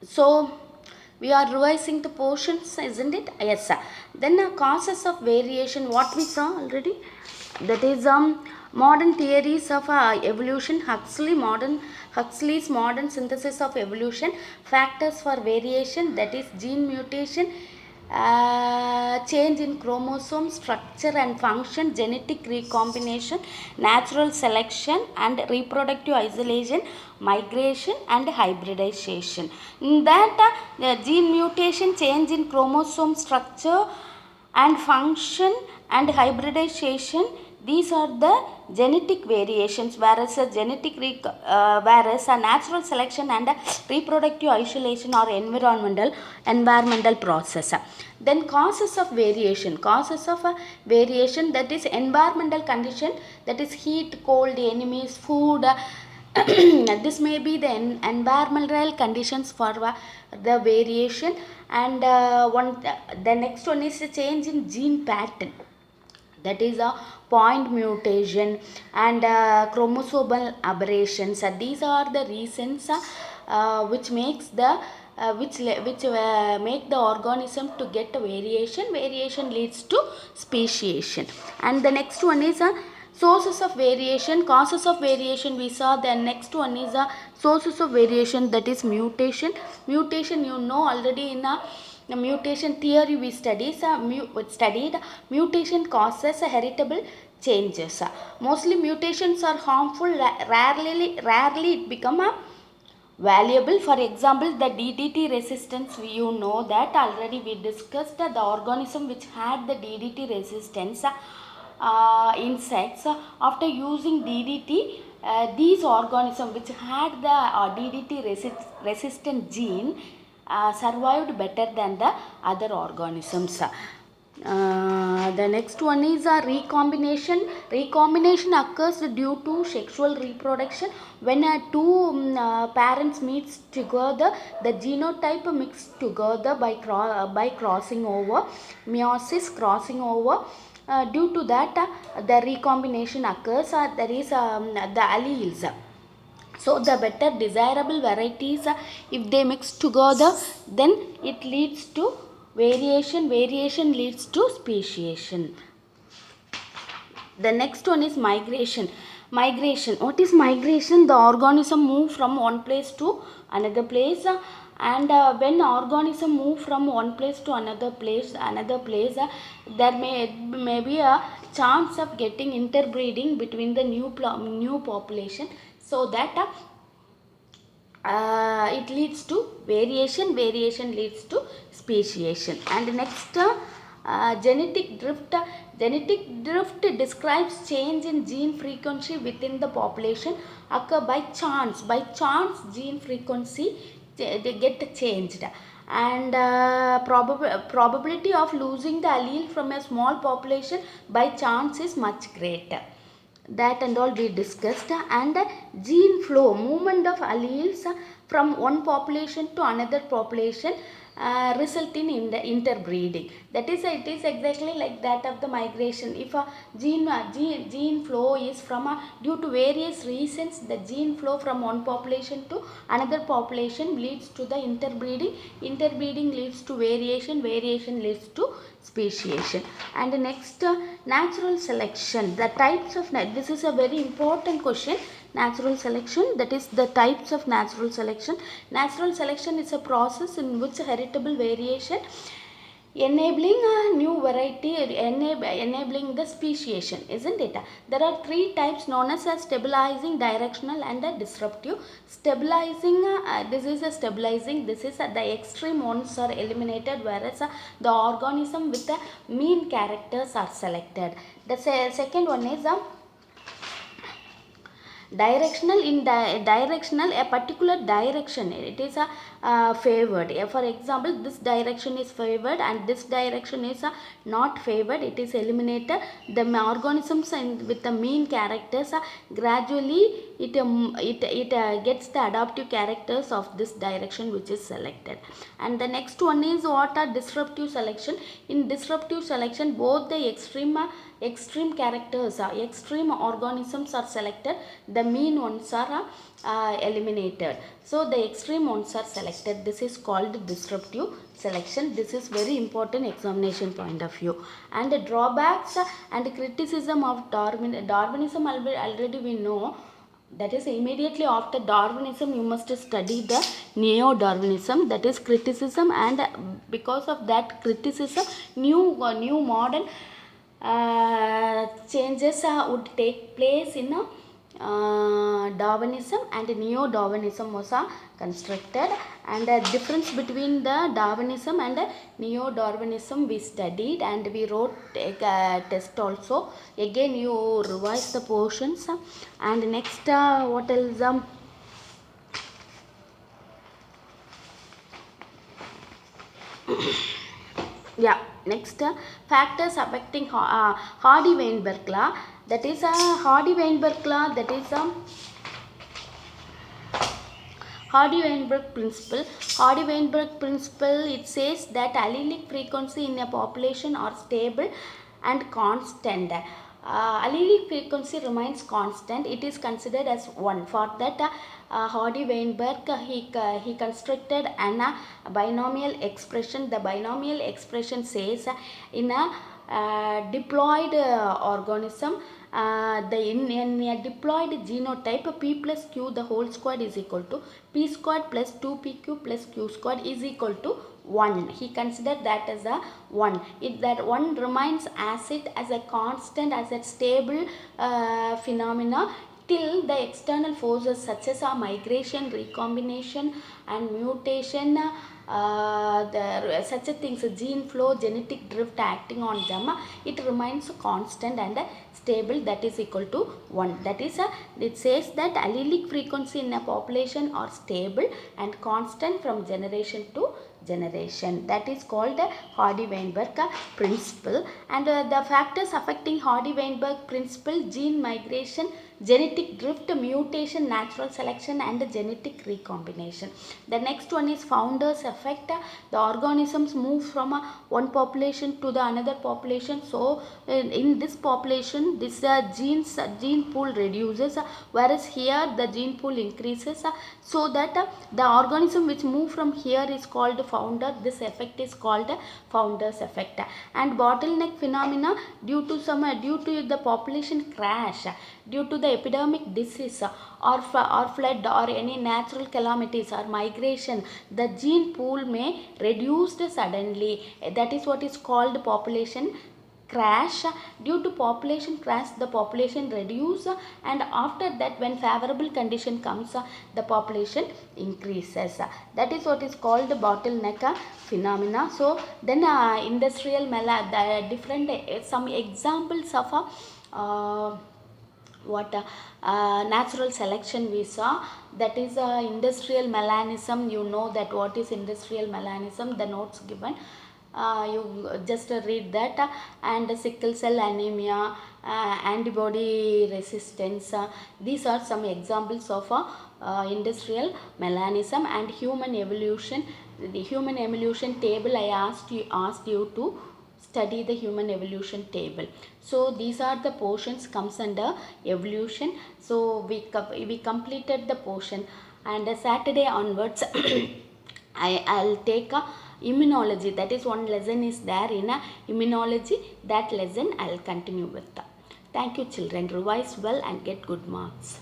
So we are revising the portions, isn't it? Yes, sir. Then causes of variation, what we saw already, that is modern theories of evolution. Huxley's modern synthesis of evolution, factors for variation, that is gene mutation, change in chromosome structure and function, genetic recombination, natural selection and reproductive isolation, migration and hybridization. In that, gene mutation, change in chromosome structure and function and hybridization, these are the genetic variations, whereas whereas a natural selection and a reproductive isolation or environmental process. Then causes of variation, that is environmental condition, that is heat, cold, enemies, food. This may be the environmental conditions for the variation. And the next one is a change in gene pattern, that is a point mutation and chromosomal aberrations. These are the reasons which makes the make the organism to get a variation leads to speciation. And the next one is sources of variation, causes of variation we saw. The next one is sources of variation, that is mutation you know already. In the mutation theory we studied mutation causes heritable changes. Mostly mutations are harmful, rarely it become a valuable. For example, the DDT resistance, you know that already we discussed. The organism which had the DDT resistance, insects, after using DDT, these organisms which had the DDT resistant gene survived better than the other organisms. The next one is recombination. Recombination occurs due to sexual reproduction. When parents meets together, the genotype mixed together by crossing over, meiosis, crossing over. Due to that, the recombination occurs. There is the alleles. So the better desirable varieties, if they mix together, then it leads to variation leads to speciation. The next one is migration. What is migration? The organism move from one place to another place. And when organism move from one place to another place, there may be a chance of getting interbreeding between the new population, so that it leads to variation leads to speciation. And next, genetic drift. Genetic drift describes change in gene frequency within the population occur by chance. Gene frequency they get changed. And probability of losing the allele from a small population by chance is much greater. That and all we discussed. And gene flow, movement of alleles from one population to another population result in the interbreeding. That is, it is exactly like that of the migration. If a gene flow is from due to various reasons, the gene flow from one population to another population leads to the interbreeding leads to variation leads to speciation. And next, natural selection. The types of this is a very important question. Natural selection, that is the types of natural selection. Natural selection is a process in which heritable variation enabling a new variety, enabling the speciation, isn't it? There are three types known as stabilizing, directional and disruptive. Stabilizing, this is the extreme ones are eliminated, whereas the organism with the mean characters are selected. The second one is directional. Directional, a particular direction, it is favored. For example, this direction is favored and this direction is not favored, it is eliminated. The organisms with the mean characters gradually it gets the adaptive characters of this direction which is selected. And the next one is what are disruptive selection. In disruptive selection, both the extreme characters, extreme organisms are selected, the mean ones are eliminated. So the extreme ones are selected. This is called disruptive selection. This is very important examination point of view. And the drawbacks and criticism of Darwinism already we know. That is, immediately after Darwinism you must study the neo-Darwinism, that is criticism, and because of that criticism new modern changes would take place in Darwinism, and neo-Darwinism was constructed. And the difference between the Darwinism and neo-Darwinism we studied, and we wrote a test also. Again you revise the portions. And next what else? Yeah, next factors affecting Hardy-Weinberg law. That is Hardy-Weinberg law, that is Hardy-Weinberg principle. Hardy-Weinberg principle, it says that allelic frequency in a population are stable and constant. Allelic frequency remains constant. It is considered as 1. For that, Hardy-Weinberg he constructed an binomial expression. The binomial expression says in a diploid organism, in a diploid genotype, p plus q the whole squared is equal to p squared plus 2pq plus q squared is equal to 1. He considered that as a 1. If that 1 remains as a constant, as a stable phenomena till the external forces such as migration, recombination and mutation, such a things, gene flow, genetic drift acting on them, it remains constant and stable, that is equal to 1. That is it says that allelic frequency in a population are stable and constant from generation to generation. That is called Hardy-Weinberg principle. And the factors affecting Hardy-Weinberg principle: gene migration, genetic drift, mutation, natural selection and genetic recombination. The next one is founders effect. The organisms move from one population to the another population. So in this population, this gene pool reduces, whereas here the gene pool increases, so that the organism which move from here is called founder. This effect is called founders effect. And bottleneck phenomena, due to the population crash, due to the epidemic disease or flood or any natural calamities or migration, the gene pool may reduce suddenly. That is what is called population crash. Due to population crash, the population reduce, and after that when favorable condition comes, the population increases. That is what is called bottleneck phenomena. So then industrial the different some examples of natural selection we saw. That is industrial melanism. You know that what is industrial melanism, the notes given, you just read that. And sickle cell anemia, antibody resistance, these are some examples of industrial melanism. And human evolution, the human evolution table, I asked you to study the human evolution table. So these are the portions comes under evolution. So we completed the portion, and Saturday onwards I'll take immunology. That is one lesson is there in immunology. That lesson I'll continue with. Thank you children. Revise well and get good marks.